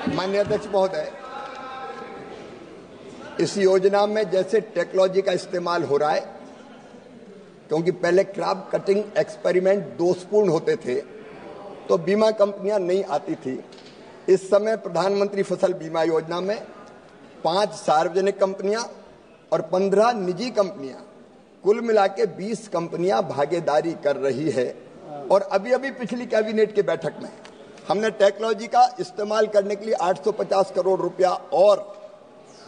माननीय अध्यक्ष महोदय, इस योजना में जैसे टेक्नोलॉजी का इस्तेमाल हो रहा है, क्योंकि पहले क्रॉप कटिंग एक्सपेरिमेंट दोषपूर्ण होते थे तो बीमा कंपनियां नहीं आती थी। इस समय प्रधानमंत्री फसल बीमा योजना में 5 सार्वजनिक कंपनियां और 15 निजी कंपनियां, कुल मिला के 20 कंपनियां भागीदारी कर रही है। और अभी अभी पिछली कैबिनेट की बैठक में हमने टेक्नोलॉजी का इस्तेमाल करने के लिए 850 करोड़ रुपया और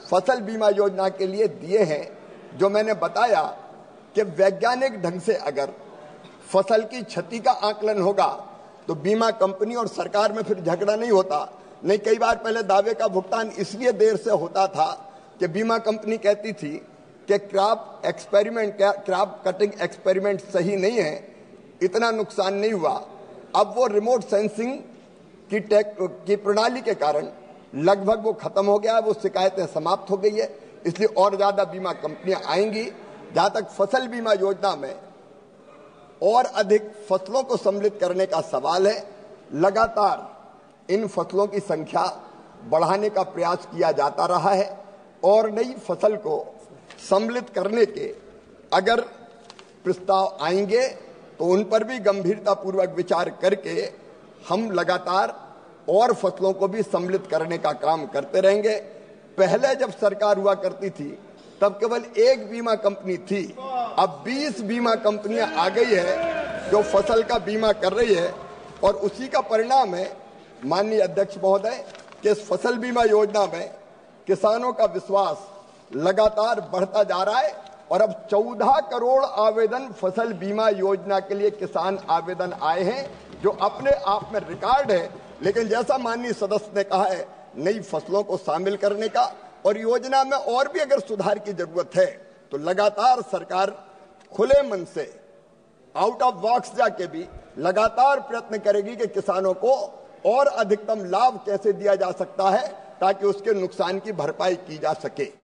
फसल बीमा योजना के लिए दिए हैं। जो मैंने बताया कि वैज्ञानिक ढंग से अगर फसल की क्षति का आकलन होगा तो बीमा कंपनी और सरकार में फिर झगड़ा नहीं होता। नहीं, कई बार पहले दावे का भुगतान इसलिए देर से होता था कि बीमा कंपनी कहती थी कि क्रॉप कटिंग एक्सपेरिमेंट सही नहीं है, इतना नुकसान नहीं हुआ। अब वो रिमोट सेंसिंग की प्रणाली के कारण लगभग वो खत्म हो गया है, वो शिकायतें समाप्त हो गई है, इसलिए और ज्यादा बीमा कंपनियां आएंगी। जहां तक फसल बीमा योजना में और अधिक फसलों को सम्मिलित करने का सवाल है, लगातार इन फसलों की संख्या बढ़ाने का प्रयास किया जाता रहा है और नई फसल को सम्मिलित करने के अगर प्रस्ताव आएंगे तो उन पर भी गंभीरतापूर्वक विचार करके हम लगातार और फसलों को भी सम्मिलित करने का काम करते रहेंगे। पहले जब सरकार हुआ करती थी तब केवल एक बीमा कंपनी थी, अब 20 बीमा कंपनियां आ गई है जो फसल का बीमा कर रही है। और उसी का परिणाम है माननीय अध्यक्ष महोदय कि इस फसल बीमा योजना में किसानों का विश्वास लगातार बढ़ता जा रहा है और अब 14 करोड़ आवेदन फसल बीमा योजना के लिए किसान आवेदन आए हैं, जो अपने आप में रिकॉर्ड है। लेकिन जैसा माननीय सदस्य ने कहा है, नई फसलों को शामिल करने का और योजना में और भी अगर सुधार की जरूरत है तो लगातार सरकार खुले मन से आउट ऑफ बॉक्स जाके भी लगातार प्रयत्न करेगी कि किसानों को और अधिकतम लाभ कैसे दिया जा सकता है ताकि उसके नुकसान की भरपाई की जा सके।